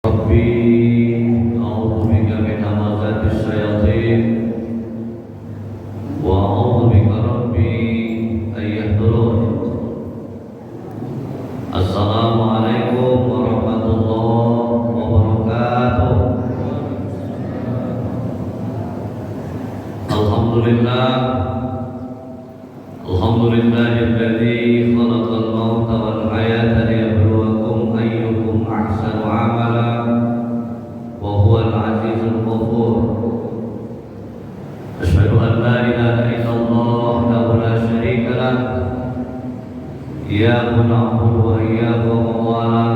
ربي أعوذ بك من همزات الشياطين وأعوذ بك ربي أن يحضرون. السلام عليكم ورحمة الله وبركاته. الحمد لله الذي خلق الموت والحياة ليبلوكم أيكم أحسن عملا وهو العزيز الغفور. أشهد أن لا إله إلا الله وحده لا شريك له إياه نعبد وإياه نستعين.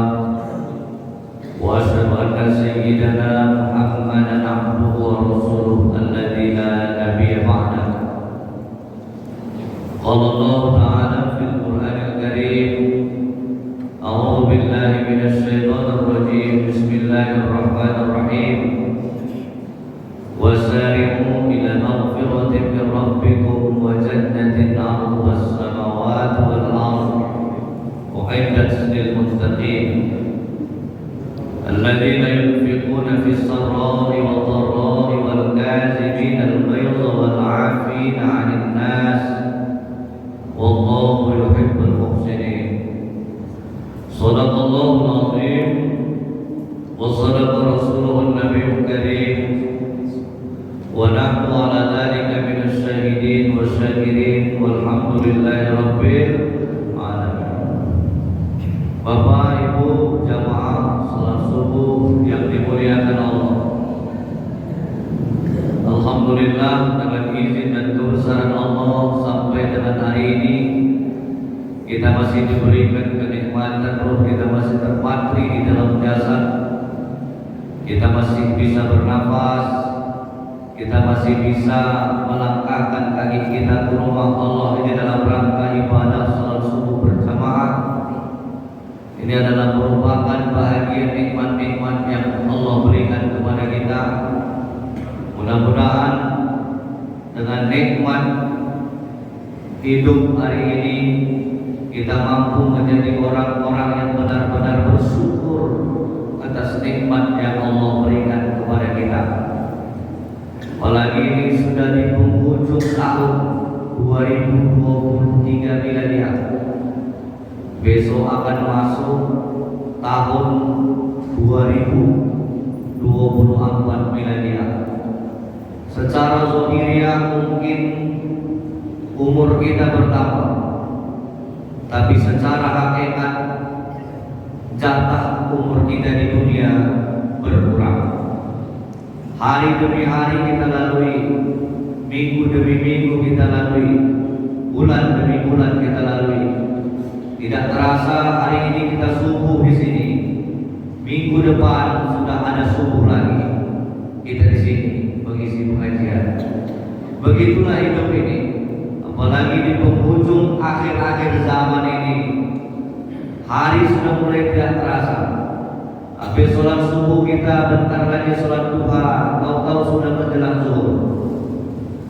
وأشهد أن سيدنا محمدا عبده ورسوله الذي لا نبي بعده. قال الله تعالى في القرآن الكريم: أعوذ بالله من الشيطان الرجيم. بسم الله الرحمن الرحيم. وسارعوا إلى مغفرة من ربكم وجنة عرضها السماوات والأرض أعدت للمتقين الذين ينفقون في السراء والضراء والكاظمين الغيظ والعافين عن الناس والله يحب المحسنين. صدق الله العظيم وصدق رسوله النبي الكريم ونحن على ذلك من الشاهدين والشاكرين والحمد لله رب العالمين. Bapak Ibu jamaah salat subuh yang dimuliakan Allah, alhamdulillah dengan izin dan kebesaran Allah sampai dengan hari ini kita masih diberikan kenikmatan roh, kita masih terpatri di dalam jasad, kita masih bisa bernafas, kita masih bisa melangkahkan kaki kita ke rumah Allah ini dalam rangka ibadah salat subuh berjamaah. Ini adalah merupakan bahagia nikmat-nikmat yang Allah berikan kepada kita. Mudah-mudahan dengan nikmat hidup hari ini kita mampu menjadi orang-orang yang benar-benar bersyukur atas nikmat yang Allah berikan kepada kita. Apalagi ini sudah di penghujung tahun 2023 milenial. Besok akan masuk tahun 2024 milenial. Secara zahiriah mungkin umur kita bertambah, tapi secara hakikat jatah umur kita di dunia berkurang. Hari demi hari kita lalui, minggu demi minggu kita lalui, bulan demi bulan kita lalui. Tidak terasa hari ini kita subuh di sini, minggu depan sudah ada subuh lagi kita di sini mengisi pengajian. Begitulah hidup ini, apalagi di penghujung akhir-akhir zaman ini. Hari sudah mulai tidak terasa. Habis sholat subuh kita, bentar lagi sholat duha, tahu-tahu sudah menjelang zuhur.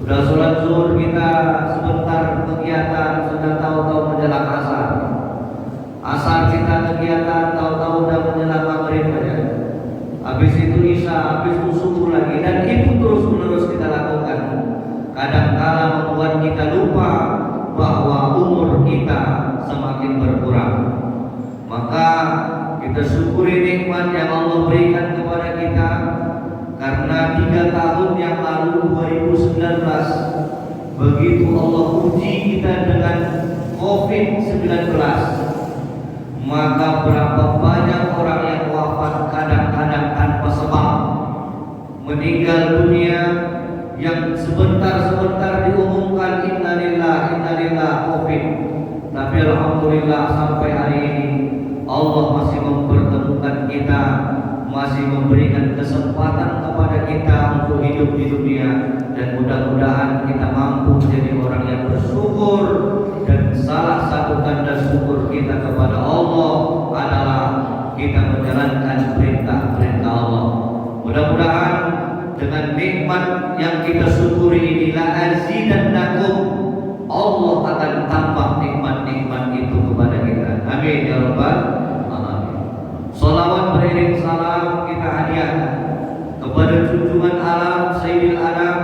Sudah sholat zuhur kita, sebentar kegiatan, sudah tahu-tahu menjelang asar. Asar kita kegiatan, tahu-tahu udah menjelang maghrib aja. Habis itu isya, habis itu subuh lagi, dan itu terus-menerus kita lakukan. Kadang-kala membuat kita lupa bahwa umur kita semakin berkurang. Maka kita syukuri nikmat yang Allah berikan kepada kita, karena 3 tahun yang lalu 2019 begitu Allah uji kita dengan COVID-19, maka berapa banyak orang yang wafat kadang-kadang tanpa sebab, meninggal dunia yang sebentar-sebentar diumumkan innalillah COVID, tapi alhamdulillah sampai hari ini Allah masih mempertemukan kita, masih memberikan kesempatan kepada kita untuk hidup di dunia, dan mudah-mudahan kita mampu menjadi orang yang bersyukur. Dan salah satu tanda syukur kita kepada Allah adalah kita menjalankan perintah-perintah Allah. Mudah-mudahan dengan nikmat yang kita syukuri inilah azidannakum, Allah akan tambah nikmat-nikmat itu kepada kita. Amin ya rabbal alamin. Salawat beriring salam junjungan alam Sayyidil Anam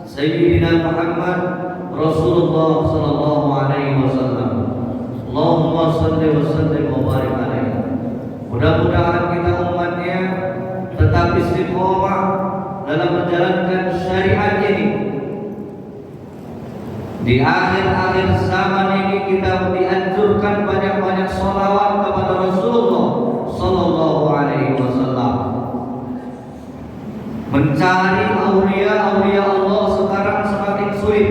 Sayyidina Muhammad Rasulullah sallallahu alaihi wasallam. Allahumma shalli wa sallim wa barik alaihi. Mudah-mudahan kita umatnya tetap istiqomah dalam menjalankan syariat ini. Di akhir-akhir zaman ini kita dianjurkan banyak-banyak sholawat kepada Rasulullah sallallahu alaihi wasallam. Mencari aulia Allah sekarang semakin sulit.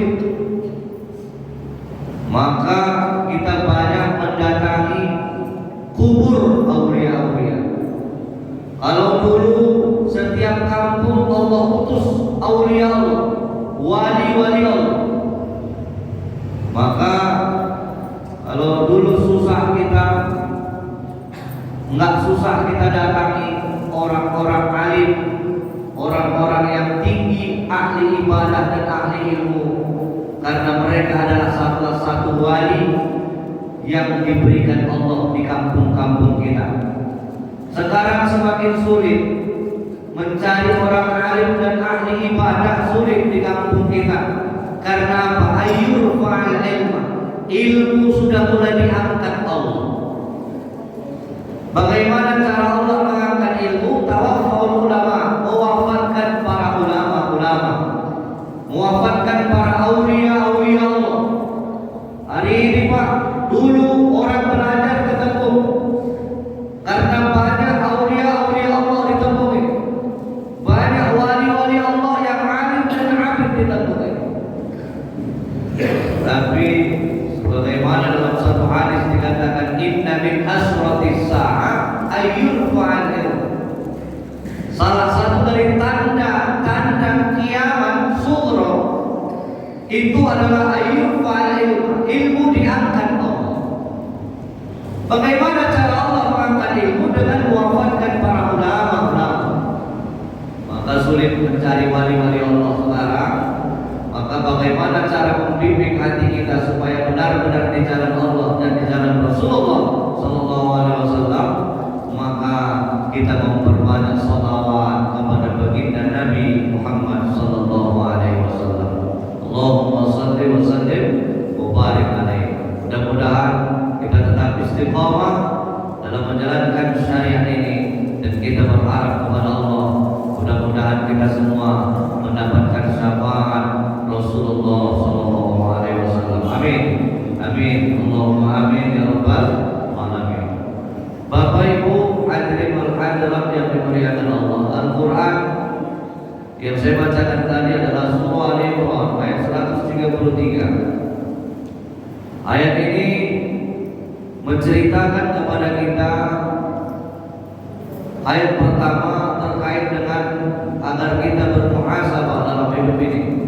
Maka kita banyak mendatangi kubur aulia. Kalau dulu setiap kampung Allah utus aulia Allah, wali-wali Allah. Maka kalau dulu susah kita, nggak susah kita datangi orang-orang alim, orang-orang yang tinggi, ahli ibadah dan ahli ilmu, karena mereka adalah salah satu wali yang diberikan Allah di kampung-kampung kita. Sekarang semakin sulit mencari orang alim dan ahli ibadah, sulit di kampung kita. Karena apa? Ayyur fa'al ilmu sudah mulai diangkat Allah. Bagaimana cara Allah mengangkat ilmu? Tawafful ulama, mewafatkan para ulama, mewafatkan para aulia Allah. Hari ini Pak, dulu orang belajar ketemu karena banyak aulia Allah ditemui, banyak wali Allah yang alim dan abid ditemui. Tapi sebagaimana dalam satu hadis dikatakan, inna min asratis sa'ah ayyurfa'al ilm. Salah satu dari tanda kiamat sughra itu adalah ayyurfa'al ilm, ilmu diangkat Allah. Bagaimana cara Allah mengangkat ilmu? Dengan mewafatkan para ulama. Maka sulit mencari wali-wali Allah sekarang. Maka bagaimana cara membimbing hati kita supaya benar-benar di jalan Allah dan di jalan Rasulullah sallallahu alaihi wasallam? Maka kita memperbanyak shalawat kepada baginda Nabi Muhammad sallallahu alaihi wasallam. Allahumma shalli wa sallim wa barik alaihi. Mudah-mudahan kita tetap istiqamah dalam menjalankan syariat ini, dan kita berharap kepada Allah, mudah-mudahan kita semua mendapatkan syafaat Rasulullah sallallahu alaihi wasallam. Amin. Amin. Allahumma amin ya rabbal alamin. Bapak Ibu hadirin wal hadirat yang dimuliakan Allah, Al-Qur'an yang saya bacakan tadi adalah surah Al-Imran ayat 133. Ayat ini menceritakan kepada kita, ayat pertama terkait dengan agar kita bermuhasabah dalam hidup ini.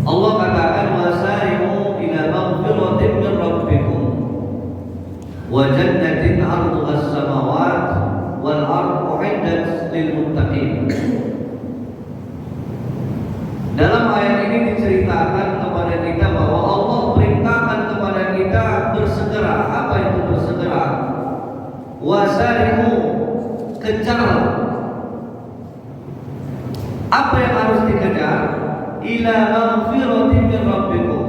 Allah katakan, wasari'u ila maghfiratin min rabbikum wa jannatin 'arduha as-samawat wal ardu u'iddat lil muttaqin. Dalam ayat ini diceritakan kepada kita bahwa Allah perintahkan kepada kita bersegera. Apa itu bersegera? Wasari'u, kejar. Apa yang harus dikejar? Ila maghfiratin min rabbikum.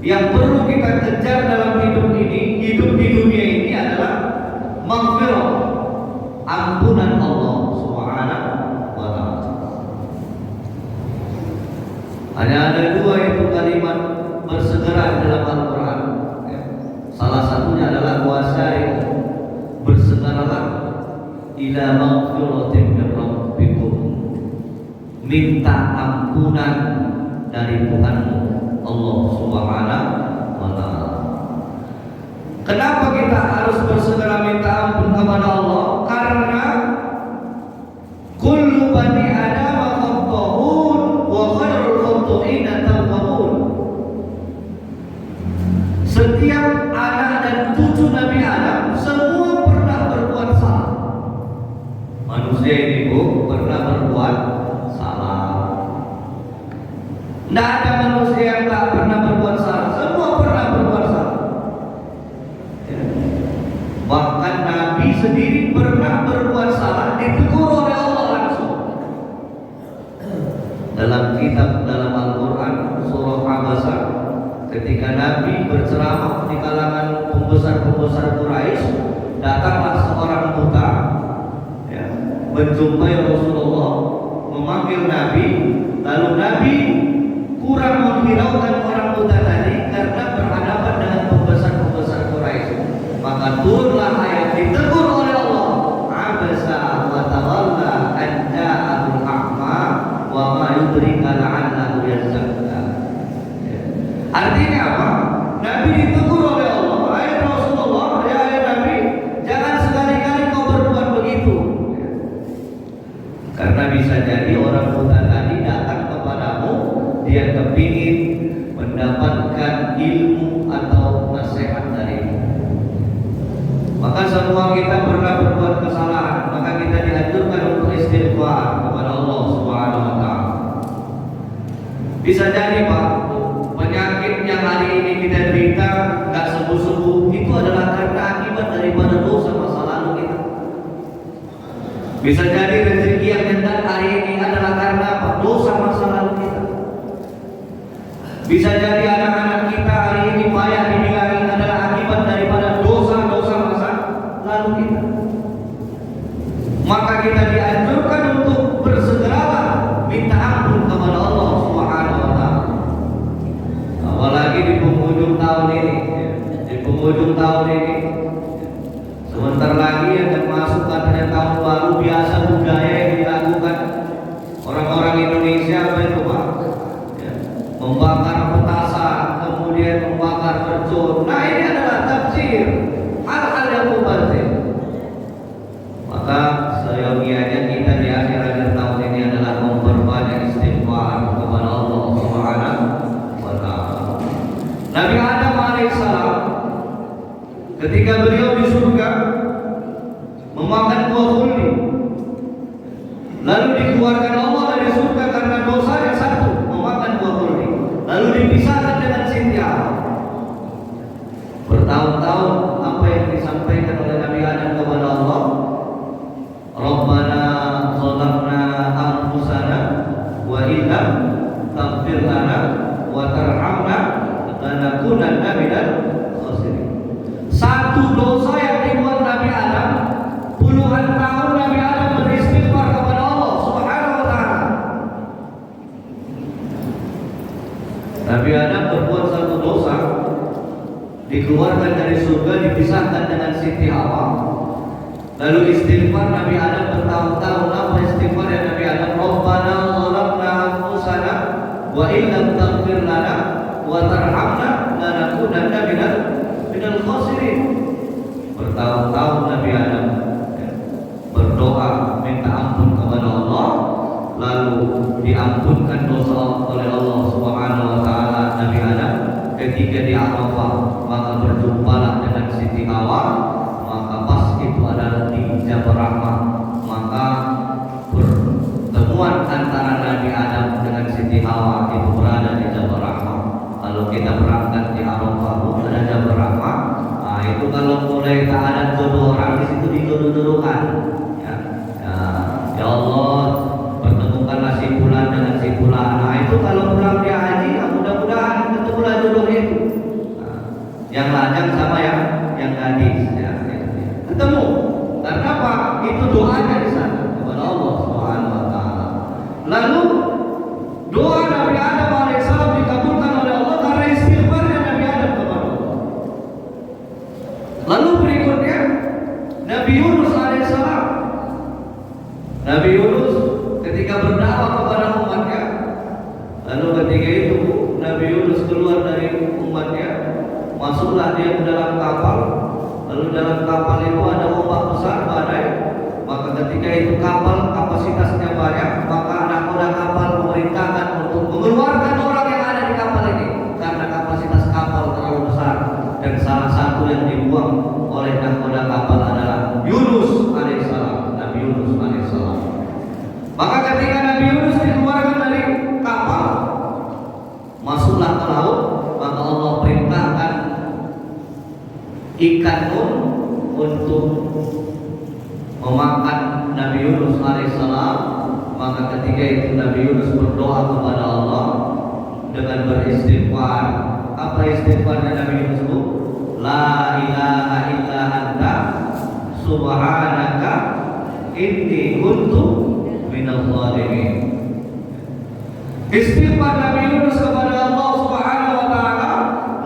Yang perlu kita kejar dalam hidup ini, hidup di dunia ini adalah maghfirah, ampunan Allah Subhanahu wa ta'ala. Hanya ada dua itu kalimat bersegera dalam Al-Quran. Salah satunya adalah wasari'u, bersegeralah ila maghfiratin min rabbikum, minta ampunan dari Tuhanmu Allah Subhanahu wa ta'ala. Kenapa kita harus bersegera minta ampun kepada Allah? Karena kullu bani Adam khata'un wa khairul khata'ina tawwabun. Setiap anak dan cucu Nabi Adam semua pernah berbuat salah. Manusia ini pernah berbuat salah. Tidak ada manusia yang tak pernah berbuat salah. Semua pernah berbuat salah. Bahkan Nabi sendiri pernah berbuat salah, ditegur oleh Allah langsung. dalam Al-Quran surah Abasa, ketika Nabi berceramah di kalangan pembesar-pembesar Quraisy, datanglah seorang buta, ya, menjumpai Rasulullah, memanggil Nabi, lalu Nabi kurang menghiraukan orang buta tadi karena berhadapan dengan pembesar-pembesar Quraisy. Maka turunlah ayat ditegur oleh Allah, abasa wa tawalla an ja'ahul a'ma wa ma yudrika la'allahu yazakka. Artinya apa? Nabi ditegur oleh Allah, ayat Rasulullah, ya ayat Nabi, jangan sekali-kali kau berbuat begitu. Karena bisa jadi orang buta tadi datang kepadamu, dia kepingin mendapatkan ilmu atau nasihat darimu. Maka semua kita pernah berbuat kesalahan, maka kita dianjurkan untuk istighfar kepada Allah Subhanahu wa taala. Bisa jadi Pak, penyakit yang hari ini kita derita nggak sembuh-sembuh itu adalah karena akibat daripada dosa masa lalu kita. Bisa jadi rezeki yang datang hari ini adalah karena apa? Dosa masa lalu kita. Bisa jadi anak-anak kita hari ini payah dibilangin adalah akibat daripada dosa-dosa masa lalu kita. Maka kita dianjurkan untuk bersegeralah minta ampun kepada Allah Subhanahu wa taala. Apalagi di penghujung tahun ini, sebentar lagi akan masuk katanya tahun baru. Biasa budaya yang dilakukan orang-orang Indonesia apa itu Pak? Membakar petasan, kemudian membakar mercon. Nah ini adalah tafsir hal-hal yang mubazir. Maka seyogianya kita di akhir-akhir tahun ini adalah memperbanyak istighfar kepada Allah Subhanahu wa taala. Nabi Adam alaihissalam ketika beliau di surga memakan buah khuldi, lalu dikeluarkan Allah dari surga karena dosa yang satu, memakan buah khuldi, lalu dipisahkan dengan Siti Hawa. Bertahun-tahun apa yang disampaikan oleh Nabi Adam kepada Allah, Rabbana zalamna anfusana wa illam taghfir lana wa tarhamna lanakunanna minal khasirin. Satu dosa yang dibuat Nabi Adam, puluhan tahun Nabi Adam beristighfar kepada Allah Subhanahu wa taala. Nabi Adam berbuat satu dosa, dikeluarkan dari surga, dipisahkan dengan Siti Hawa. Lalu istighfar Nabi Adam bertahun-tahun. Apa istighfar yang Nabi Adam? Rabbana zalamna anfusana wa illam taghfir lana wa tarhamna lanakunanna minal khasirin. Bertahun-tahun Nabi Adam berdoa minta ampun kepada Allah, lalu diampunkan dosa oleh Allah Subhanahu wa taala Nabi Adam ketika di Arafah. Maka berjumpalah dengan Siti Hawa, maka pas itu adalah di Jabal Rahmah. Maka pertemuan antara Nabi Adam dengan Siti Hawa itu berada di Jabal Rahmah. Kalau kita berangkat di Arafah ada Jabal Rahmah, nah itu kalau mulai tak ada jodoh orang di situ dijodoh-jodohkan. Ya Allah, pertemukanlah si fulan dengan si fulan. Nah itu kalau pulang dia haji, mudah-mudahan ketemulah jodoh itu. Yang lajang sama yang gadis, ketemu. Karena apa? Itu doanya di sana kepada Allah Subhanahu wa taala. Lalu doa Nabi Adam alaihissalam dikabulkan oleh Allah karena istighfarnya Nabi Adam kepada Allah. Lalu berikutnya Nabi Yunus alaihissalam. Nabi Yunus ketika berdakwah kepada umatnya, lalu ketika itu Nabi Yunus keluar dari umatnya, masuklah dia ke dalam kapal. Lalu dalam kapal itu ada ombak besar, badai. Maka ketika itu kapal kapasitasnya banyak, maka nahkoda kapal memerintahkan untuk mengeluarkan orang yang ada di kapal ini karena kapasitas kapal terlalu besar. Dan salah satu yang dibuang oleh nahkoda kapal adalah Yunus alaihissalam, Nabi Yunus alaihissalam. Maka ketika Nabi Yunus dikeluarkan dari kapal, masuklah ke laut, maka Allah perintahkan ikan Nun untuk memakan Nabi Yunus alaihissalam. Maka ketika itu Nabi Yunus berdoa kepada Allah dengan beristighfar. Apa istighfarnya Nabi Yunus itu? La ilaha illa anta subhanaka inni kuntu minadh dhalimin. Istighfar Nabi Yunus kepada Allah Subhanahu wa taala,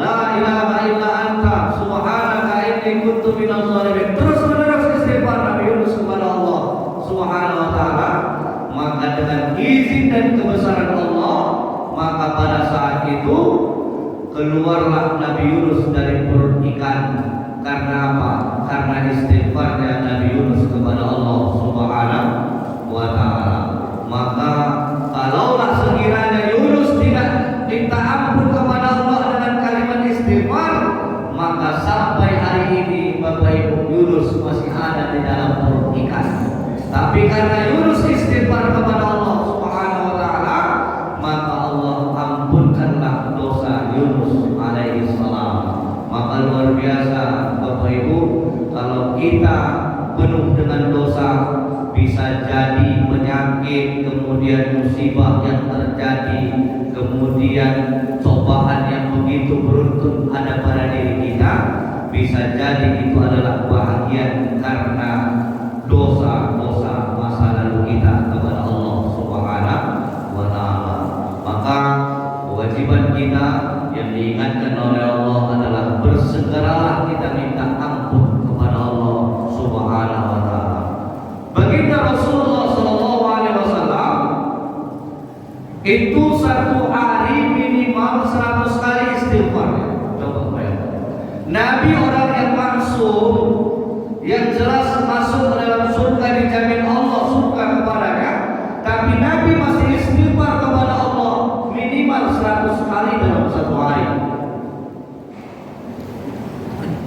la ilaha illa anta subhanaka inni kuntu minadh dhalimin. Terus menerus istighfar Nabi Yunus kepada Allah Subhanahu wa taala, maka dengan izin dan kebesaran Allah, maka pada saat itu keluarlah Nabi Yunus dari perut ikan. Karena apa? Karena istighfarnya Nabi Yunus kepada Allah Subhanahu wa taala. Maka kalaulah sekiranya Yunus tidak minta ampun kepada Allah dengan kalimat istighfar, maka sampai hari ini Bapak Ibu Yunus masih ada di dalam perut ikan. Tapi karena Yunus istighfar kepada Allah Subhanahu wa taala, maka Allah ampunkanlah dosa Yunus alaihi salam. Maka luar biasa Bapak Ibu, kalau kita penuh dengan dosa, bisa jadi penyakit, kemudian musibah yang terjadi, kemudian cobaan yang begitu beruntun ada pada diri kita, bisa jadi itu adalah bahagian karena dosa-dosa masa lalu kita kepada Allah Subhanahu wa taala. Maka kewajiban kita yang diingatkan oleh Allah adalah bersegeralah kita minta ampun kepada Allah Subhanahu wa taala. Baginda Rasulullah sallallahu alaihi wasallam itu satu hari minimal 100 kali istighfar. Coba bayangkan. Nabi orang yang maksum, yang jelas masuk ke dalam surga, dijamin Allah surga kepadanya, tapi Nabi masih istighfar kepada Allah minimal 100 kali dalam satu hari.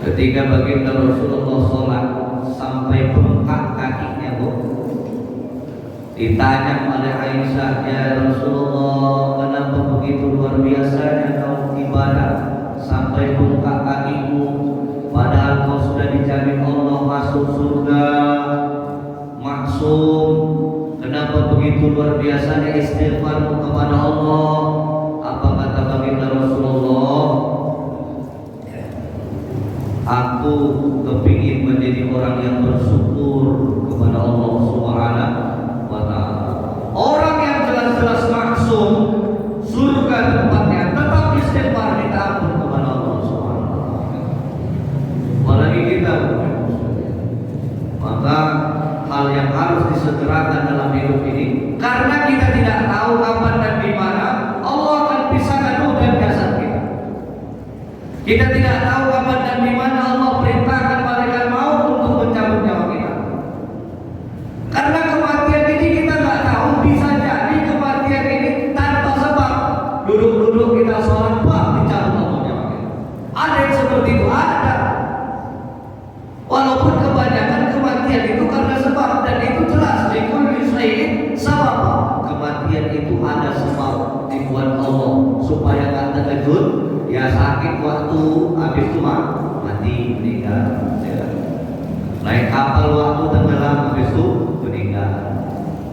Ketika baginda Rasulullah sholat sampai bengkak kakinya, Bu, ditanya oleh Aisyah, ya Rasulullah, kenapa begitu luar biasanya kau ibadah sampai bengkak kakimu, padahal kau sudah dijamin Allah masuk surga, maksum, kenapa begitu luar biasanya istighfarmu kepada Allah? Apa kata baginda Rasulullah? Aku kepingin menjadi orang yang bersyukur kepada Allah Subhanahu wa taala. Orang yang jelas-jelas maksum, surga tempatnya, tetap istighfar minta ampun kepada Allah Subhanahu wa taala. Apalagi kita, maka hal yang harus disegerakan dalam hidup ini, karena kita tidak tahu kapan dan di mana Allah akan pisahkan ruh dan jasad kita. Kita tidak tahu kapan dan di mana Allah perintahkan malaikat maut untuk mencabut nyawa kita. Karena kematian ini kita nggak tahu, bisa jadi kematian ini tanpa sebab. Duduk-duduk kita sholat, Pak, dicabut Allah nyawa kita. Ada yang seperti itu, ada. Walaupun kebanyakan kematian itu karena sebab, dan itu jelas likulli syai'in sabab. Kematian itu ada sebab dibuat Allah supaya nggak terkejut. Ya sakit waktu habis itu mati, meninggal. Naik kapal waktu tenggelam, habis itu meninggal.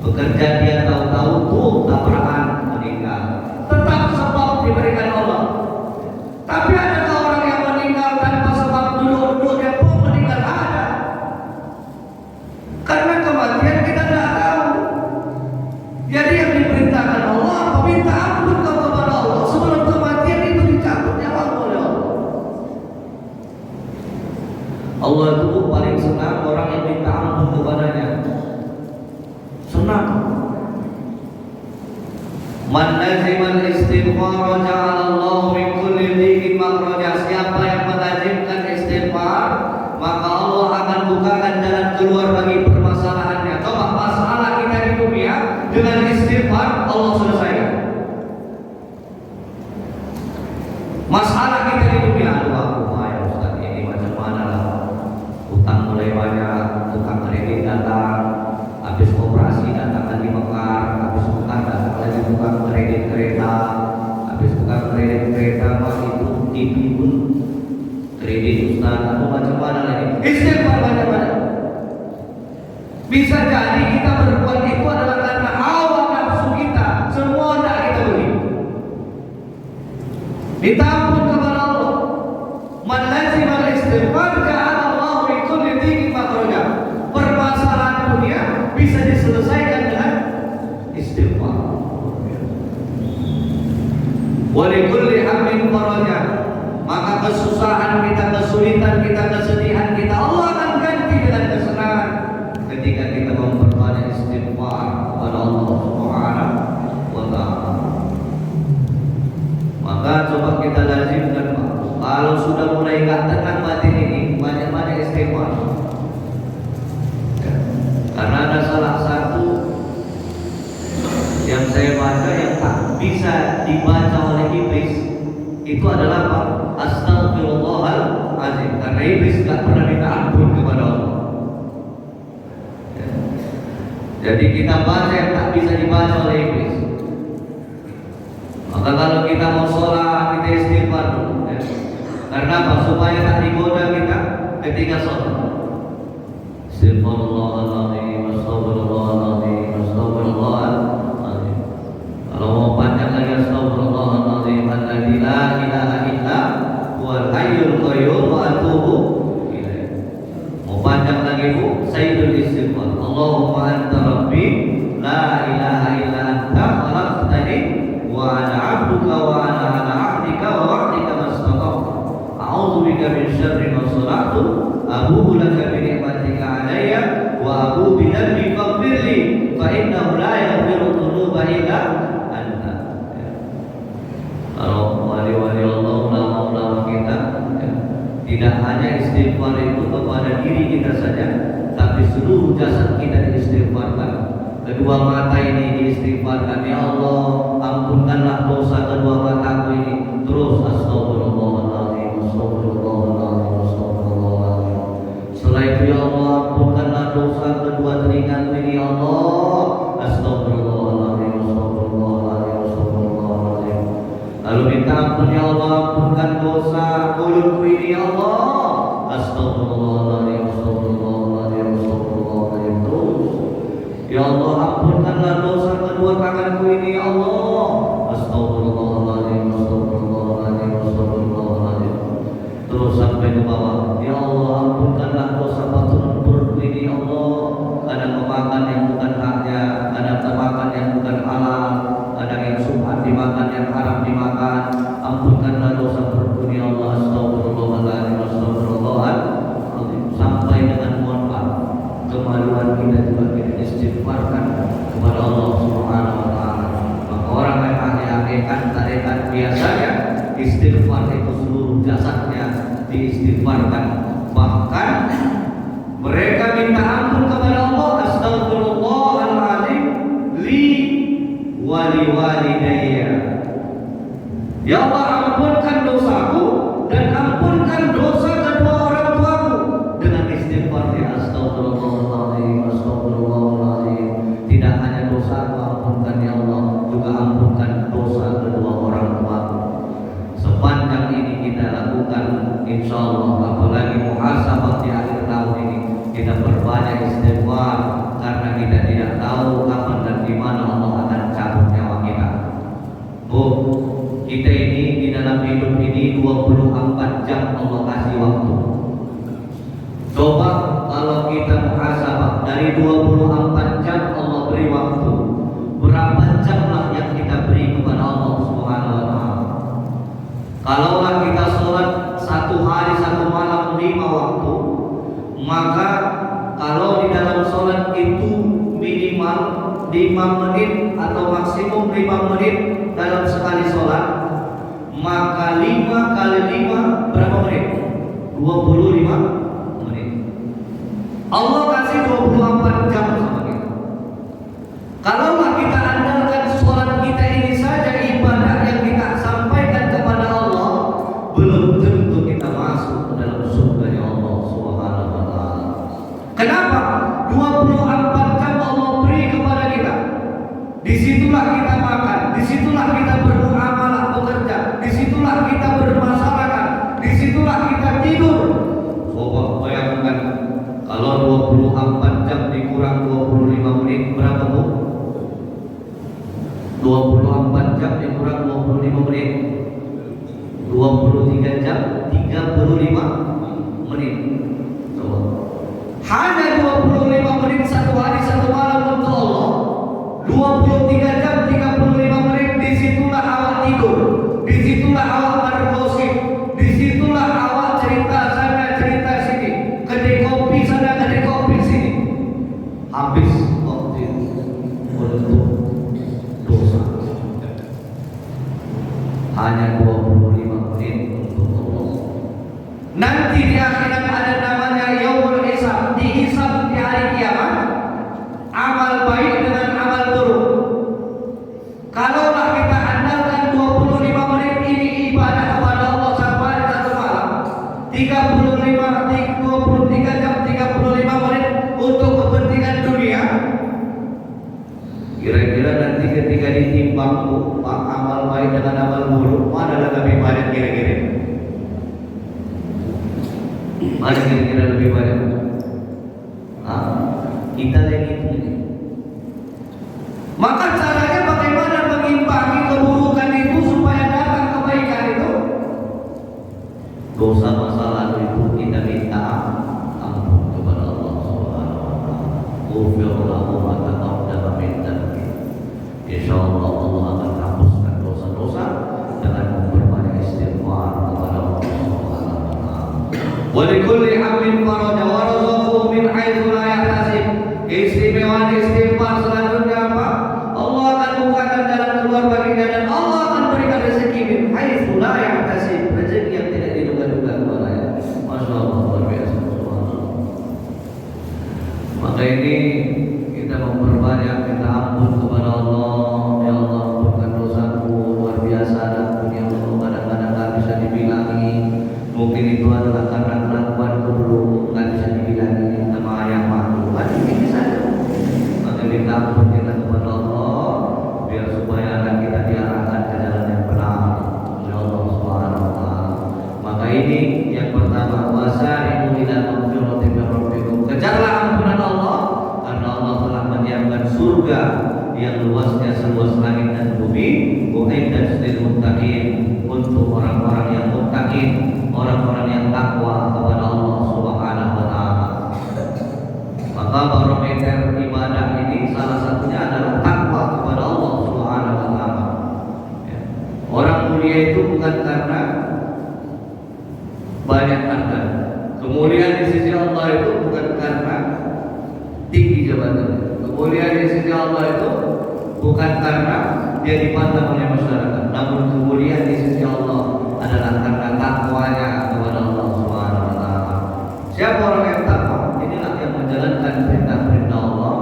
Bekerja dia tahu-tahu tuh tabrakan, meninggal. Tetap sebab diberikan Allah. Tapi ada orang yang meninggal tanpa sebab, duduk-duduk dia pun meninggal, ada. Karena kematian kita tidak tahu. Jadi yang diperintahkan Allah, meminta ampun kepada Allah sebelum kematian itu dicabut nyawa oleh Allah. Allah itu paling senang orang yang minta ampun kepadanya. Senang. Man lazimal istighfar ja'alallahu min kulli dhiqin makhraja. Siapa yang melazimkan istighfar, maka Allah akan bukakan jalan keluar bagi permasalahannya. Coba masalah kita di dunia, dengan istighfar Allah selesaikan. Masalah kita di dunia, aduh aku ya Ustaz, ini macam mana lah, utang mulai banyak, tukang kredit datang, habis operasi datang lagi mekar, habis mekar datang lagi tukang kredit kereta, habis tukang kredit kereta mah itu TV pun kredit Ustaz, atau macam mana lagi, istighfar banyak-banyak. Bisa jadi kita berbuat itu adalah karena awal Kita ampun kepada Allah. Man lazima al-istighfar ja'ala Allah min kulli dhiqin makhraja. Permasalahan dunia bisa diselesaikan dengan istighfar. Wa li kulli hammin faraja. Maka kesusahan kita, kesulitan kita, kesedihan kita Allah akan ganti dengan kesenangan ketika kita memperbanyak istighfar kepada Allah Subhanahu wa ta'ala. Maka coba kita lazimkan, Pak. Kalau sudah mulai gak tenang batin ini, banyak-banyak istighfar. Karena ada salah satu yang saya baca yang tak bisa dibaca oleh iblis, itu adalah apa? Astaghfirullahaladzim. Karena iblis gak pernah minta ampun kepada Allah. Jadi kita baca yang tak bisa dibaca oleh iblis. Maka kalau kita mau sholat, kita istighfar dulu, ya. Karena apa? Supaya tak digoda kita ketika sholat. Astaghfirullahaladzim, astaghfirullahaladzim, astaghfirullahaladzim. Kalau mau panjang lagi, astaghfirullahaladzim, alladzi la ilaha illa huwal hayyul qayyum wa atubu ilaih. Mau panjang lagi, Bu, sayyidul istighfar. Allahumma anta rabbi la ilaha illa anta khalaqtani wa ana 'abduka wa ana 'ala 'ahdika wa wa'dika mastata'tu. A'udzu bika min syarri ma sana'tu. Abu'u laka bi ni'matika 'alayya wa abu'u bi dhanbi faghfirli fa innahu la yaghfiru dzunuba illa anta. Kalau wali-wali Allah, ulama-ulama kita, tidak hanya istighfar itu kepada diri kita saja, tapi seluruh jasad kita diistighfarkan. Kedua mata ini diistighfarkan. Ya Allah, ampunkanlah dosa kedua mataku ini. Terus astagfirullahaladzim, astagfirullahaladzim, astagfirullahaladzim. Setelah itu, ya Allah, ampunkanlah dosa kedua telingaku ini. Ya Allah, astagfirullahaladzim, astagfirullahaladzim, astagfirullahaladzim. Lalu minta ampun, ya Allah, ampunkan dosa mulutku ini. Ya Allah, astagfirullahaladzim, astagfirullahaladzim, astagfirullahaladzim. Terus, ya Allah, ampunkanlah dosa kedua tanganku ini. Ya Allah, astagfirullahaladzim, astagfirullahaladzim, astagfirullahaladzim. Terus sampai ke bawah. Ya Allah, ampunkanlah dosa batun perutku ini. Ya Allah, kadang memakan yang bukan haknya, kadang termakan yang bukan halal, kadang yang subhat dimakan, yang haram dimakan. Ampunkanlah dosa perutku ini. Ya Allah, astagfirullahaladzim, astagfirullahaladzim. Sampai dengan mohon maaf, kemaluan kita juga kita istighfarkan kepada Allah Subhanahu wa ta'ala. Maka orang yang hakikat tarekat biasanya istighfar itu seluruh jasadnya diistighfarkan. Bahkan mereka minta ampun kepada Allah, astaghfirullahaladzim li wali walidayya. Ya Allah, ampunkan dosaku dan ampunkan dosa kedua orang tuaku. Dengan istighfar, ya astagfirullahaladzim, astagfirullahaladzim. Tidak hanya dosa aku ampunkan, ya Allah, juga ampunkan dosa kedua orang tuaku. Sepanjang ini kita lakukan, insya Allah, apalagi muhasabah di akhir tahun ini, kita perbanyak istighfar. Karena kita tidak tahu kapan dan di mana Allah akan cabut nyawa kita. Bu, kita ini di dalam hidup ini 24 jam Allah kasih waktu. Coba kalau kita muhasabah dari 24 jam Allah beri waktu, berapa jamlah yang kita beri kepada Allah Subhanahu wa ta'ala? Kalaulah kita sholat satu hari satu malam 5 waktu, maka kalau di dalam sholat itu minimal 5 menit atau maksimum 5 menit dalam sekali sholat, maka 5 kali 5 berapa menit? 25 menit. Allah kasih 24 jam sama kita. Kalaulah kita andalkan sholat kita ini saja ibadah yang kita sampaikan kepada Allah, belum tentu kita masuk ke dalam surga Allah Subhanahu wa ta'ala. Kenapa? 24 jam Allah beri kepada kita. Disitulah kita makan, disitulah kita bermuamalah bekerja, disitulah kita bermasyarakat, disitulah kita tidur. Coba bayangkan kalau 24 jam dikurang 25 menit berapa, Bu? 24 jam dikurang 25 menit 23 jam 35 menit. Coba. Hanya 25 menit satu hari satu malam untuk Allah. 23 jam 35 menit, disitulah awak tidur, disitulah awak bergosip, disitulah awak cerita sana cerita sini, kedai kopi sana kedai kopi sini. Habis waktu untuk dosa. Hanya 25 menit untuk Allah. Nanti di akhirat ada namanya yaumul hisab, dihisab di hari kiamat, amal baik dengan amal buruk. Kalaulah kita andalkan 25 menit ini ibadah kepada Allah sampai satu malam, 23 jam 35 menit untuk kepentingan dunia, kira-kira nanti ketika ditimbang amal baik dengan amal buruk, mana lebih banyak kira-kira? Mana kira-kira lebih banyak? Kita lagi itu. Maka caranya bagaimana mengimbangi keburukan itu supaya datang kebaikan itu? Dosa masa lalu itu kita minta ampun kepada Allah Subhanahu wa taala. Ghufirallahu ma taqaddama min dzambi. Insyaallah Allah akan hapuskan dosa-dosa dengan memperbanyak istighfar kepada Allah Subhanahu wa taala. Wa likulli hamlin faraja wa razaqahu min haitsu la yahtasib. Keistimewaan istighfar selanjutnya apa? Allah akan bukakan jalan keluar baginya dan Allah akan berikan rezeki min haitsu la yahtasib, rezeki yang tidak diduga-duga kepadanya. Masyaallah, luar biasa. Maka ini kita memperbanyak minta ampun kepada Allah. Ya Allah, ampunkan dosaku, luar biasa dan dunia Allah kadang-kadang nggak bisa dibilangi. Mungkin itu adalah karena kelakuanku dulu nggak bisa dibilangi sama ayah malu. Ini saja. Maka minta ampun kita kepada Allah biar supaya anak kita diarahkan ke jalan yang benar. Ya Allah Subhanahu wa taala. Maka ini yang pertama, wasari'u ila maghfiratin min rabbikum. Kejarlah ampunan Allah karena Allah telah menyiapkan surga yang luasnya seluas langit dan bumi, uiddat lil muttaqin, untuk orang-orang yang muttaqin, orang-orang yang takwa kepada Allah Subhanahu wa taala. Maka barometer ibadah ini salah satunya adalah takwa kepada Allah Subhanahu wa taala. Ya. Orang mulia itu bukan karena banyak harta. Kemuliaan di sisi Allah itu bukan karena tinggi jabatan. Kemuliaan di sisi Allah itu bukan karena dia dipandang oleh masyarakat, namun kemuliaan di sisi Allah adalah karena takwanya kepada Allah Subhanahu wa taala. Siapa orang yang takwa? Inilah yang menjalankan perintah-perintah Allah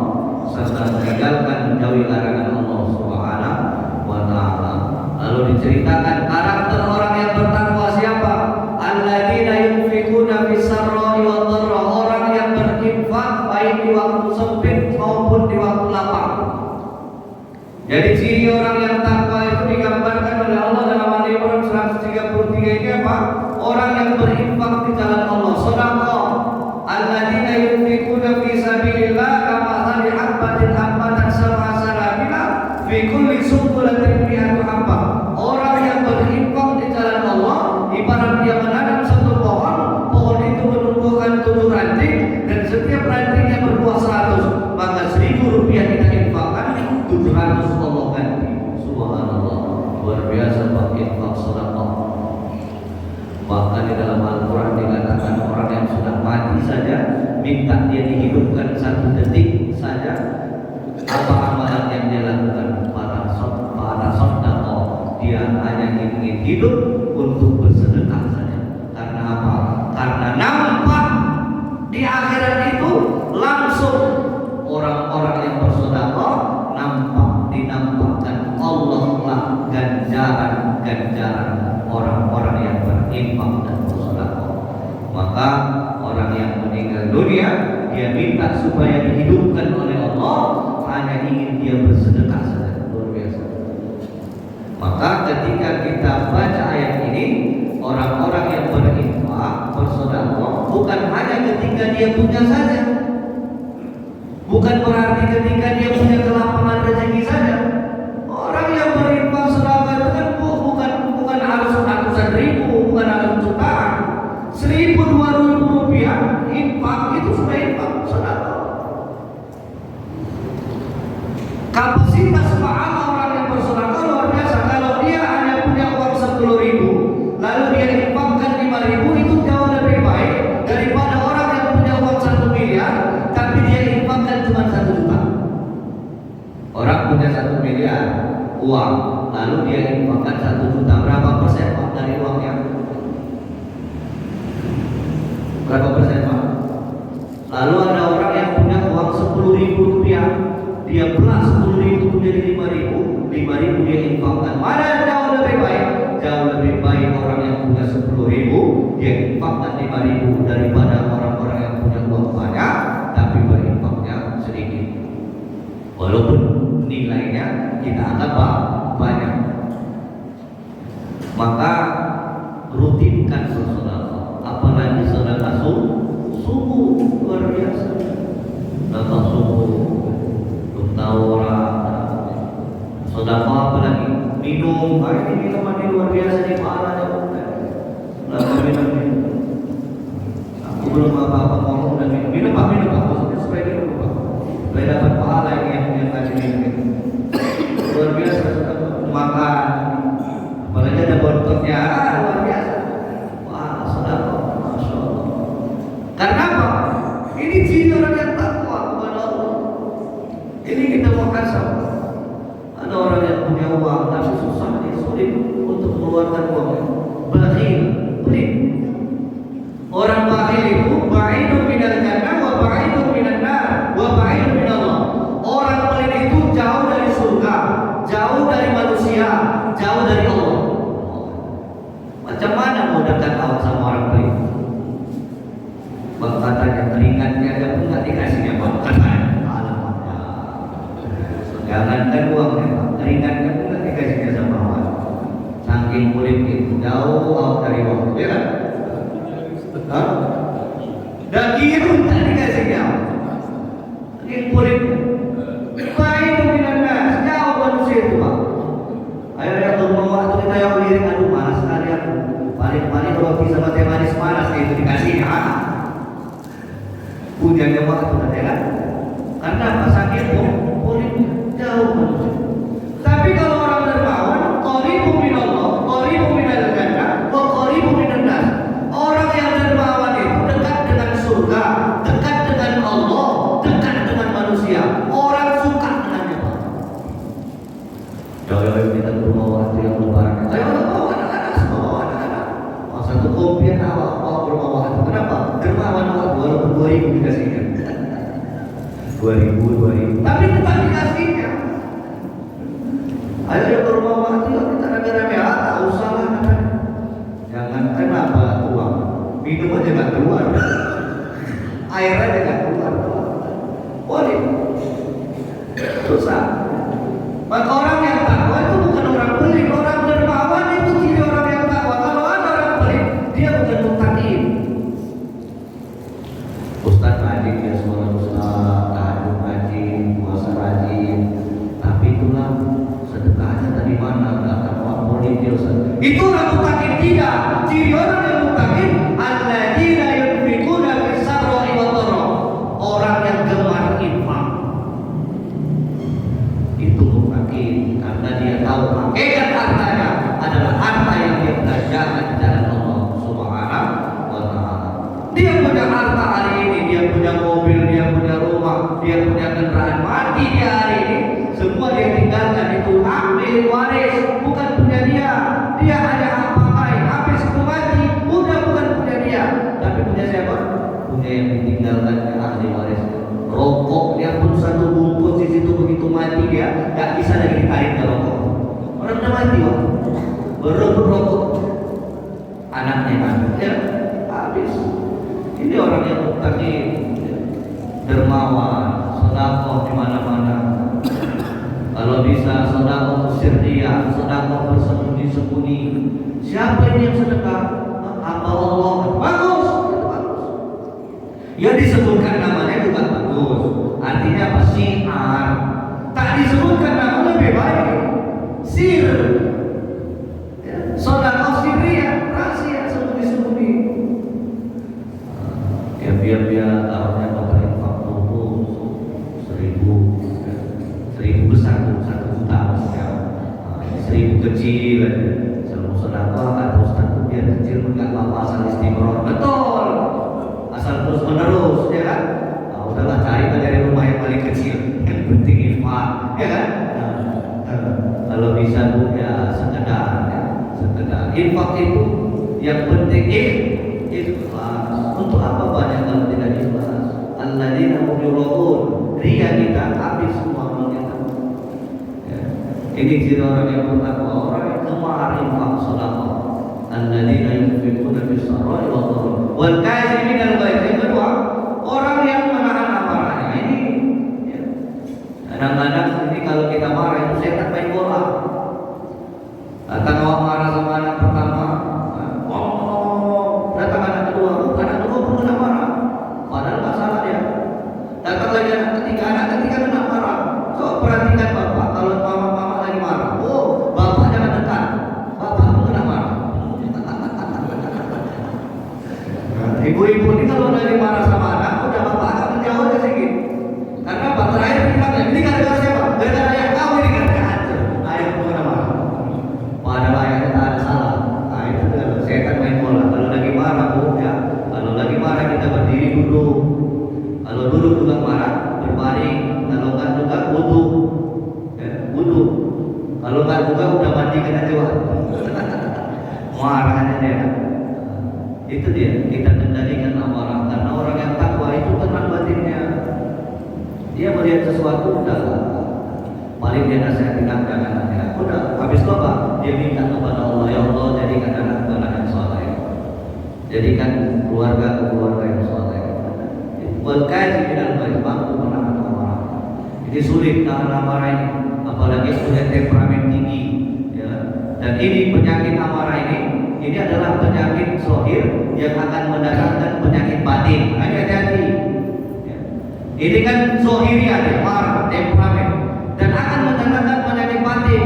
serta meninggalkan menjauhi larangan Allah Subhanahu wa taala. Lalu diceritakan karakter orang yang bertakwa siapa? Alladzina yunfikuna fis sarra'i wad dharra, orang yang berinfak baik di waktu sempit maupun di waktu lapang. Jadi ciri orang yang takwa itu digambarkan oleh Allah dalam Al-Imran 133 ini apa? Orang yang berinfak di jalan Allah, sedekah. Alladzina yunfikuna fi sabilillah kamathali habbatin ambatan sab'a sanabila fi kulli sunbulatin mi'atu habbah. Orang yang berinfak di jalan Allah ibarat dia menanam satu pohon, pohon itu menumbuhkan 7 ranting dan setiap rantingnya berbuah 100, maka 1.000 rupiah kita infakkan, 700 Allah ganti. Subhanallah, luar biasa Pak infak sedekah. Bahkan di dalam Al-Quran dikatakan orang yang sudah mati saja minta dia dihidupkan 1 detik saja, apa amalan yang dia lakukan? Para sedekah, dia hanya ingin hidup untuk bersedekah saja. Karena apa? Karena nampak di akhirat itu langsung orang-orang yang bersedekah dinampakkan Allah lah ganjaran orang-orang yang berinfak dan bersedekah. Maka orang yang meninggal dunia dia minta supaya dihidupkan oleh Allah, hanya ingin dia bersedekah saja. Luar biasa. Maka ketika kita baca ayat ini, orang-orang yang berinfak bersedekah bukan hanya ketika dia punya saja, bukan berarti ketika dia punya kelapangan rezeki saja. Orang yang berinfak sedekah itu kan bukan harus ratusan ribu, uang, lalu dia infakkan 1 juta, berapa persen Pak dari uangnya? Berapa persen Pak? Lalu ada orang yang punya uang 10.000 rupiah, dia belah 10.000 menjadi 5.000, 5.000 dia infakkan. Mana yang jauh lebih baik? Jauh lebih baik orang yang punya 10.000 dia infakkan 5.000 daripada orang-orang yang punya uang banyak tapi berinfaknya sedikit. Walaupun nilainya kita anggap banyak. Maka rutinkan bersedekah, apalagi sedekah subuh, luar biasa. Sedekah subuh, belum tahu orang. Sedekah apalagi minum, ini minuman ini luar biasa di pahalanya. Minum. Aku belum apa-apa ngomong dan minum Pak, maksudnya supaya minum Pak, supaya dapat pahala yang tadi minum. Luar biasa makan, apalagi ada bontotnya, luar biasa. Wah, sedekah, masya Allah. Karena apa? Ini ciri orang yang takwa kepada Allah. Ini kita mau kasih. Ada orang yang punya uang tapi susah, sulit untuk mengeluarkan uangnya. Bakhil, pelit. Orang bakhil itu ba'idun minal jannah wa ba'idun minan nar wa ba'idun minallah. Orang pelit itu jauh dari surga, jauh dari manusia, jauh dari Allah. Macam mana mau dekat awak sama orang pelit? Bang katanya keringatnya aja pun nggak dikasihnya Bang katanya. Alamatnya. Jangankan uangnya Bang, keringatnya pun nggak dikasihnya sama orang. Saking pelit itu jauh awak dari Allah, ya kan? Daging pun tak dikasihnya. Saking pelit. Baik minan nas, jauh manusia itu Pak. Akhirnya turun waktu kita yang lirik, aduh malas sekali aku. Paling roti sama teh manis panas itu dikasihnya. Punyanya waktu nanti kan? Karena apa? Sakit pelit, jauh manusia. Tapi kalau orang dermawan, qaribu minallah, qaribu minal jannah, wa qaribu minan nas. Orang yang dermawan itu dekat dengan surga, dekat dengan Allah, dekat dengan manusia. Orang suka dengannya Pak. Ayo kita berbawa waktu yang lebaran. Ayo bawa anak-anak, bawa anak-anak. Satu kompian awak berbawa waktu. Kenapa? Dermawan awak walaupun 2.000 dikasihkan. 2.000. Tapi tetap dikasihnya. Ayo ya berbawa waktu kita rame-rame. Tak usah lah. Jangan kenapa uang. Minum aja nggak keluar. Air aja nggak keluar. Boleh. Susah. Maka orang yang takwa itu bukan orang pelit, orang dermawan itu ciri orang yang takwa. Kalau ada orang pelit, dia bukan muttaqin. Ustaz rajin dia sholat Ustaz, tahajud rajin, puasa rajin, tapi itulah sedekahnya dari mana? Nggak takwa pelit dia Ustaz. Itu orang muttaqin tidak. Ciri orang yang muttaqin alladzina yunfiquna fis-sarra'i wad-dharra. Orang yang gemar infak. Itu muttaqin karena dia tahu hakikat hartanya adalah harta yang dia belanjakan di jalan Allah Subhanahu wa taala. Dia punya harta hari ini, dia punya mobil, dia punya rumah, dia punya kendaraan, mati dia hari ini, semua dia tinggalkan itu hak milik waris, bukan punya dia. Dia hanya hak pakai, habis itu mati, udah bukan punya dia, tapi punya siapa? Punya yang ditinggalkannya ahli waris. Rokoknya pun satu bungkus di situ, begitu mati dia nggak bisa lagi ditarik ke rokok. Orang udah mati Pak, berebut rokok, anaknya mati, ya habis. Ini orang yang muttaqin, dermawan, sedekah di mana-mana. Kalau bisa sedekah sirriyah, sedekah bersembunyi-sembunyi. Siapa ini yang sedekah? Apa Allah? Bagus, itu bagus. Ya disebutkan namanya juga bagus. Artinya apa? Syiar. Tak disebutkan nama lebih baik. Sir. Sedekah sirriyah, rahasia, sembunyi-sembunyi. Ya biar taruhnya bakal infak dulu 1.000 besar tuh 1 juta maksudnya. 1.000 kecil sama sedekah atau Ustaz biar kecil enggak apa-apa asal istiqomah. Betul. Asal terus menerus ya kan. Nah, udahlah cari dari rumah yang paling kecil. Yang penting infak ya kan. Kalau bisa Bu ya sekedar ya, sekedar. Infak itu yang penting ikhlas. Untuk apa banyak kalau tidak ikhlas? Alladzina hum yura'un. Ria kita habis semua kalau kita. Ya. Ini ciri orang yang bertakwa, orang yang gemar infak sedekah. Alladzina yunfiquna bis-sarra'i wad-dharra'i wal kaazimina al-ghaidh. Yang kedua, orang yang menahan amarahnya. Ini ya. Kadang-kadang ini kalau kita marah itu setan main bola. Datang awak marah sama anak pertama, datang anak kedua pun kena marah. Padahal nggak salah dia. Datang lagi anak ketiga kena marah. So perhatikan bapak, kalau mama lagi marah, bapak jangan dekat, bapak pun kena marah. Ibu-ibu ini kalau lagi marah sama anak, udah bapak agak menjauh aja sedikit. Karena bapak terakhir bilangnya, ini gara-gara siapa? Gara-gara ayah kamu ini gara-gara hancur. Ayah pun kena marah. Padahal ayahnya tak ada salah. Nah itu setan main bola. Kalau lagi marah ya, kalau lagi marah kita berdiri dulu. Kalau duduk juga marah, berbaring. Kalau enggak juga wudu. Ya, wudu. Kalau enggak juga udah mandi kena jiwa. Marahnya dia. Itu dia, kita kendalikan amarah. Karena orang yang takwa itu tenang batinnya. Dia melihat sesuatu udah paling dia nasihatin jangan ya. Udah habis itu apa? Dia minta kepada Allah, ya Allah jadikan anak-anak yang saleh. Jadikan keluarga yang saleh. Wal kaazimina al-ghaidh, mampu menahan amarah. Ini sulit nahan amarah ini, apalagi punya temperamen tinggi ya. Dan ini penyakit amarah ini adalah penyakit zahir yang akan mendatangkan penyakit batin. Hati-hati. Ya. Ini kan zahiriah ya, marah, temperamen, dan akan mendatangkan penyakit batin.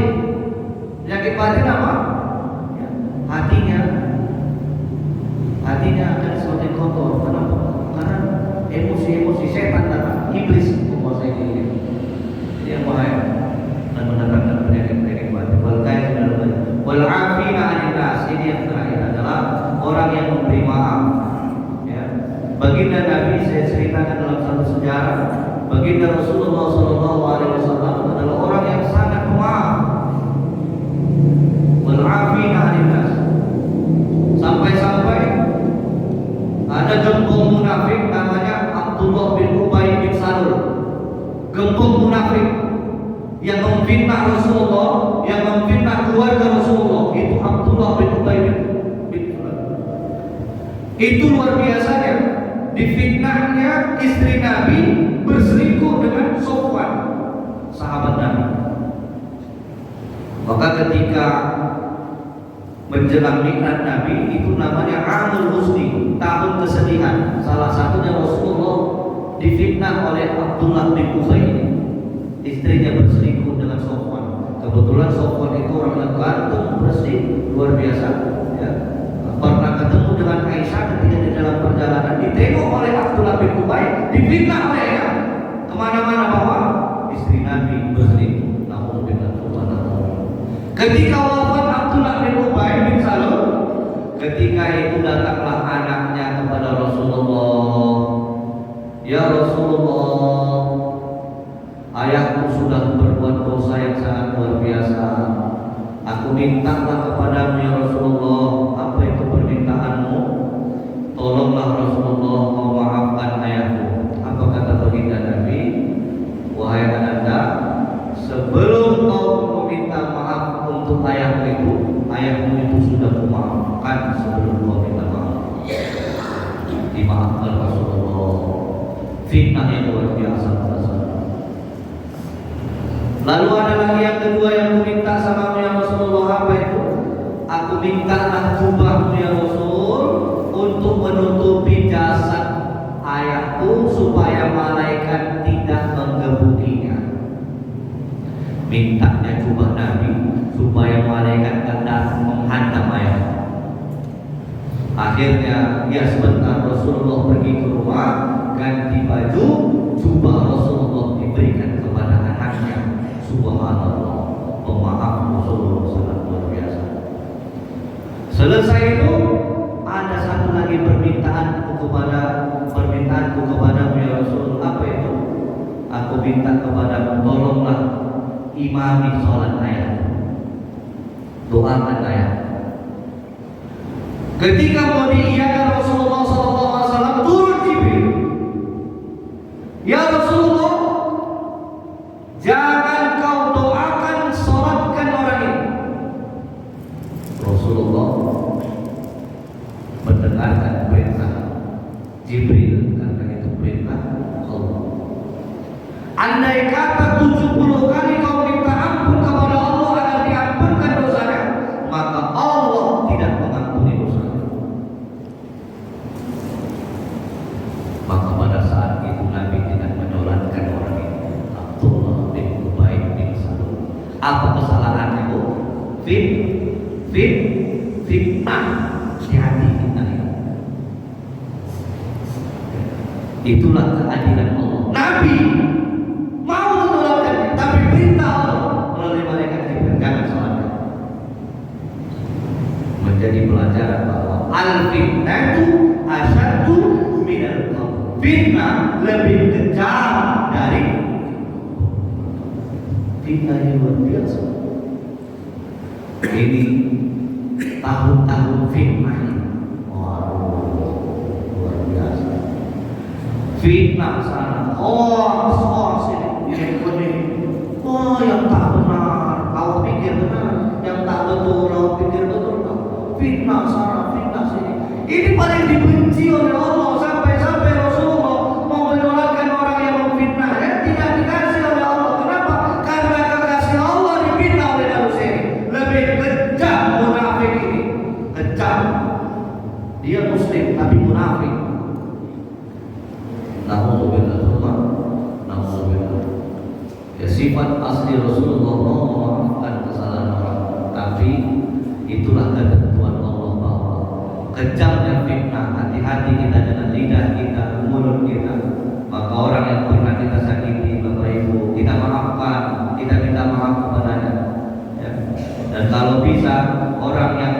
Penyakit batin apa? Ya. Hatinya akan semakin kotor. Kenapa? Karena emosi setan datang, iblis menguasai diri. Jadi yang bahaya dan mendatangkan penyakit batin. Wal afina 'anil nas. Ini yang terakhir adalah orang yang memberi maaf. Ya. Baginda Nabi, saya ceritakan dalam satu sejarah, baginda Rasulullah SAW adalah orang yang sangat pemaaf. Wal afina 'anil nas. Sampai-sampai ada gembong munafik namanya Abdullah bin Ubay bin Salul. Gembong munafik yang memfitnah Rasulullah, yang memfitnah keluarga Rasulullah, itu Abdullah bin Ubay bin Salul. Itu luar biasanya. Difitnahnya istri Nabi berselingkuh dengan Sofwan, sahabat Nabi. Maka ketika menjelang mi'raj Nabi, itu namanya Amul Husni, tahun kesedihan. Salah satunya Rasulullah difitnah oleh Abdullah bin Ubay ini. Istrinya berselingkuh dengan Sofwan. Kebetulan Sofwan itu orang yang ganteng, bersih, luar biasa ya. Pernah ketemu dengan Aisyah ketika di dalam perjalanan, ditengok oleh Abdullah bin Ubay, difitnah olehnya. Kemana-mana bawa istri Nabi berselingkuh. Namun dengan ketika wafat Abdullah bin Ubay bin Salul, ketika itu datanglah anaknya kepada Rasulullah. Ya Rasulullah, ayahku sudah berbuat dosa yang sangat luar biasa. Aku mintalah kepadamu ya Rasulullah. Apa itu permintaanmu? Tolonglah Rasulullah mau maafkan ayahku. Apa kata baginda Nabi? Wahai ananda, sebelum kau meminta maaf untuk ayahmu itu sudah kumaafkan sebelum kau minta maaf. Dimaafkan Rasulullah. Fitnah yang luar biasa. Lalu ada lagi yang kedua yang ku minta sama ya Rasulullah, apa itu? Aku mintalah jubahmu ya Rasul untuk menutupi jasad ayahku supaya malaikat tidak menggebukinya. Mintanya jubah Nabi supaya malaikat tidak menghadap ayahku. Akhirnya ya sebentar Rasulullah pergi ke rumah, ganti baju, jubah Rasulullah diberikan kepada anaknya. Subhanallah, pemaaf Rasulullah sangat luar biasa. Selesai itu ada satu lagi permintaanku kepada ya Rasul. Apa itu? Aku minta kepadamu, tolonglah imami sholat ayahku. Doakan saya. Ketika mau diiyakan Rasulullah SAW, turun Jibril. Ya Rasulullah, jangan kau doakan, sholatkan orang ini. Rasulullah mendengarkan perintah Jibril, karena itu perintah Allah. Andai kata 70 kali kau minta ampun kepada Allah agar diampunkan dosanya, maka Allah tidak mengampuni dosanya. Maka pada saat itu Nabi tidak menyolatkan orang ini. Abdullah bin Ubay bin Salul. Apa kesalahannya? Fitnah di hati kita ini. Itulah keadilan Allah. Nabi mau menolakkannya, tapi perintah Allah melalui malaikat Jibril, jangan sholatkan. Menjadi pelajaran bahwa al-fitnatu asyaddu minal qatl. Fitnah lebih kejam dari fitnah yang luar biasa. Ini tahun-tahun fitnah ini. Luar biasa. Fitnah sana, hoax ini. Oh, yang tak benar, kau pikir benar. Yang tak betul, kau pikir betul. Fitnah sana, fitnah sini. Ini paling dibenci oleh Allah. Sampai Rasulullah mau menolakkan orang yang memfitnah, tidak dikasih oleh Allah. Kenapa? Karena kekasih Allah difitnah oleh manusia ini. Lebih kejam munafik ini. Kejam. Dia muslim tapi munafik. Ya, sifat asli Rasulullah memaafkan kesalahan orang, tapi itulah ketentuan Allah bahwa kejamnya fitnah. Hati-hati kita dengan lidah kita, mulut kita. Maka orang yang pernah kita sakiti, Bapak Ibu, kita maafkan, kita minta maaf kepadanya. Ya. Dan kalau bisa orang yang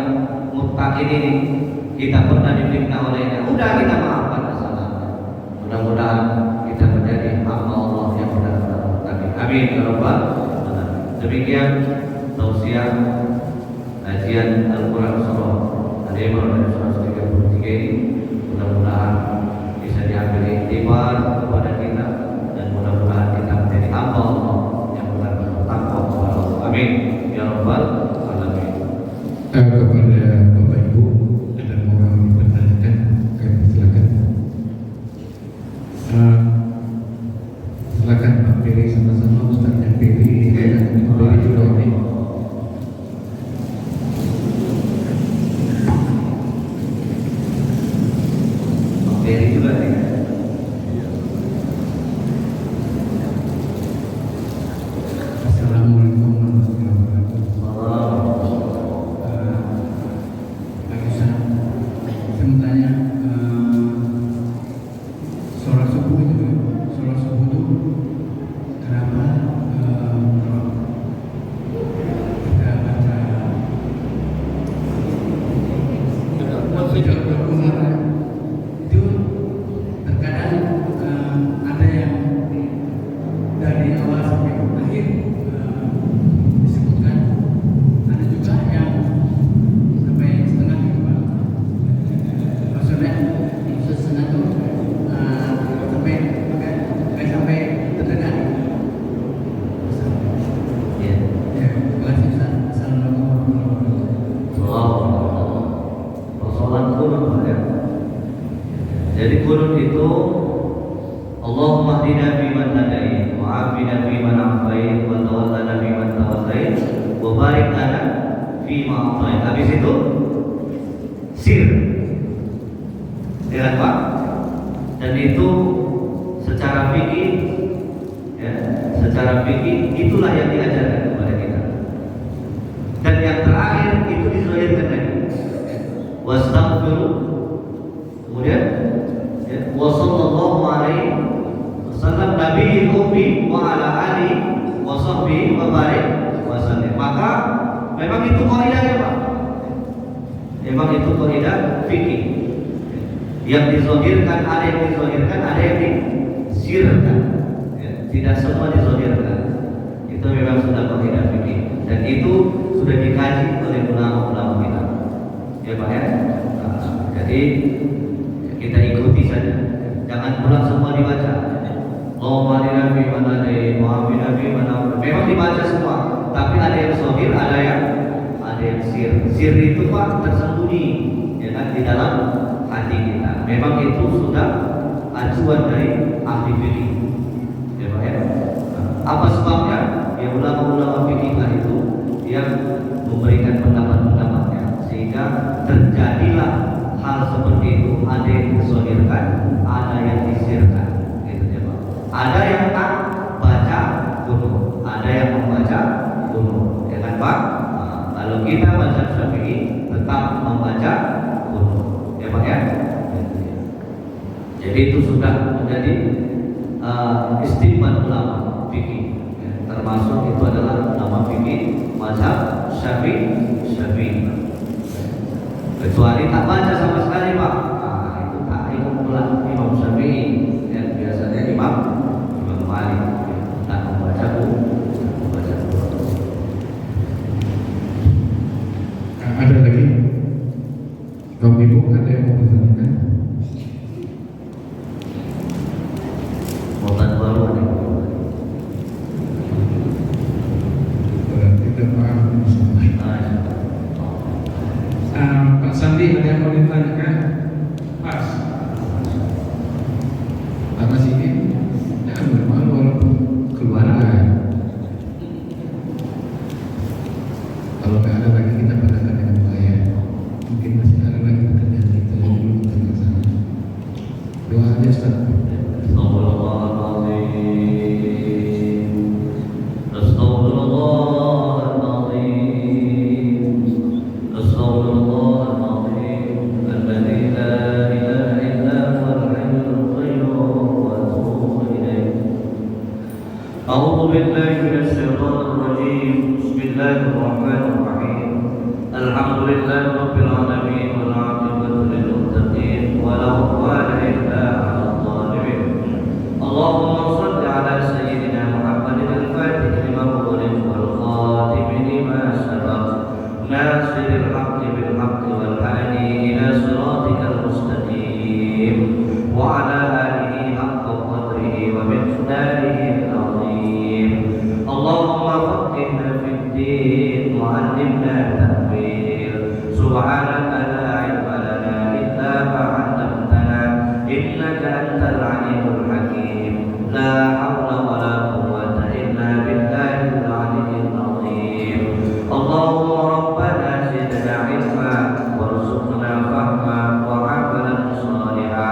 muttaqin ini kita pernah difitnah olehnya, udah kita maafkan kesalahannya. Mudah-mudahan kita menjadi hamba Allah yang benar-benar muttaqin. Amin ya rabbal alamin. Demikian tausiah kajian Al-Quran Surah Al-Imran dan Surah 33 ini. Mudah-mudahan bisa diambil iktibar kepada kita, dan mudah-mudahan kita menjadi hamba Allah yang benar-benar takwa kepada Allah. Amin ya rabbal alamin. Kepada Bapak Ibu, ada orang bertanyakan, kami silakan. Silakan Pak pilih sama-sama, Ustaz yang pilih dan pilih juga ini. Pilih juga nih. Assalamualaikum warahmatullahi wabarakatuh. Pak Ustaz, saya mau tanya, sholat subuh itu kenapa kita baca sejak berkumar itu terkadang ada yang dari awal sampai akhir disebutkan, ada juga yang sampai setengah gitu Pak. Maksudnya setengah itu sampai terdengar. Ya. Ya, terima kasih Ustaz. Assalamualaikum warahmatullahi wabarakatuh. Persoalan kunut ya. Jadi kunut itu Allahumma hdina fiman hadait wa afina fiman afait wa tawallana fiman tawallait wa barik lana fima atait. Habis itu sir. Ya Pak. Dan itu secara fikih, ya, secara fikih itulah yang diajarkan kepada kita. Dan yang terakhir itu dizahirkan lagi. Wastaghfiru, kemudian ya, wa sallallahu alaihi wasallam nabiyil ummi wa ala alihi wa sahbihi wa barik wasallam. Maka memang itu kaidahnya Pak. Memang itu kaidah fikih. Yang dizahirkan ada yang dizahirkan, ada yang disirkan. Ya, tidak semua dizahirkan. Itu memang sudah kaidah fikih. Dan itu sudah dikaji oleh ulama-ulama kita, ya Pak ya. Jadi kita ikuti saja, jangan pulang semua dibaca. Allahumma nabi mana deh, Muhammad nabi mana. Memang dibaca semua, tapi ada yang sohir, ada yang sir. Sir itu Pak tersembunyi, ya kan, di dalam hati kita. Memang itu sudah acuan dari ahli fikih, ya Pak ya. Apa sebabnya? Ya ulama-ulama fikih itu yang memberikan pendapat-pendapatnya, sehingga terjadilah hal seperti itu. Ada yang disohirkan, ada yang disirkan, gitu ya Pak. Ada yang tak baca kunut, ada yang membaca kunut, ya kan Pak. Kalau kita baca Syafi'i tetap membaca kunut, ya Pak ya. Jadi itu sudah menjadi istimbat ulama fikih, ya. Termasuk itu adalah ulama fikih mazhab Syafi'i. Kecuali tak baca sama sekali Pak, itu tak ikut pula Imam Syafi'i, ya. Biasanya Imam Malik tak membaca Ada lagi? Kaum ibu ada yang mau bertanyakan? Obat baru ada. Berarti kita paham semua. Pak Sandi ada yang mau ditanyakan? Pas. Karena sini jangan bermalu walaupun keluarga. Kalau nggak ada lagi kita padakan dengan bahaya. Mungkin masih ada lagi pekerjaan kita yang belum terlaksana. Doa aja Ustaz. أعوذ بالله من الشيطان الرجيم. بسم الله الرحمن الرحيم. الحمد لله رب العالمين والعاقبة للمتقين ولا عدوان إلا على الظالمين. اللهم صل على سيدنا محمد الفاتح لما أغلق والخاتم لما سبق ناصر الحق بالحق والهادي إلى صراطك المستقيم وعلى آله حق قدره ومقداره العظيم. اللهم فقهنا في الدين وعلمنا التأويل. سبحانك لا علم لنا إلا ما علمتنا إنك أنت العليم الحكيم. لا حول ولا قوة إلا بالله العلي العظيم. اللهم ربنا زدنا علما وارزقنا فهما وعملا صالحا.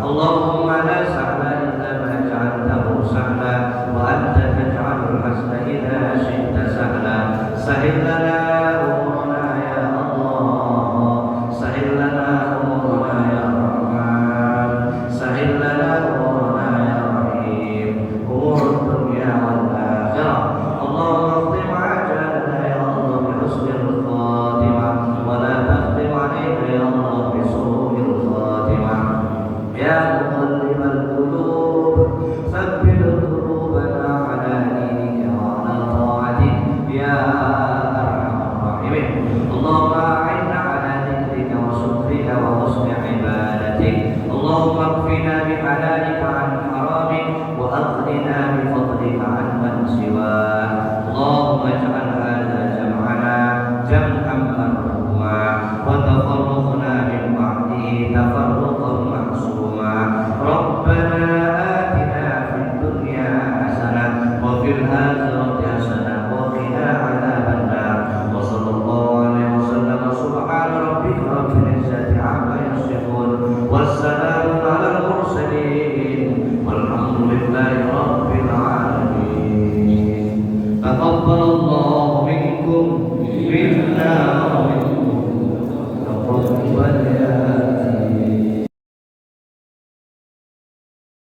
اللهم لا سهل إلا ما جعلته سهلا وأنت تجعل الحزن إذا شئت سهلا. سهل لنا أمورنا يا الله، سهل لنا أمورنا يا رحمن، سهل لنا أمورنا يا رحيم، أمور الدنيا والآخرة. اللهم اختم عجلنا يا الله بحسن الخاتمة، ولا تختم علينا يا الله بسوء الخاتمة. يا مقلب القلوب ثبت قلوبنا على دينك وعلى طاعتك يا أرحم الراحمين. اللهم أعنا على ذكرك وشكرك وحسن عبادتك. اللهم اكفنا بحلالك عن حرامك وأغننا بفضلك عن من سواك. اللهم اجعل هذا جمعنا جمعا مرحوما وتفرقنا من بعده تفرقا معصوما. ربنا آتنا في الدنيا حسنة وفي الآخرة حسنة وقنا عذاب النار. وصلى الله عليه وسلم. سبحان ربك رب العزة عما يصفون والسلام على المرسلين والحمد لله رب العالمين. تقبل الله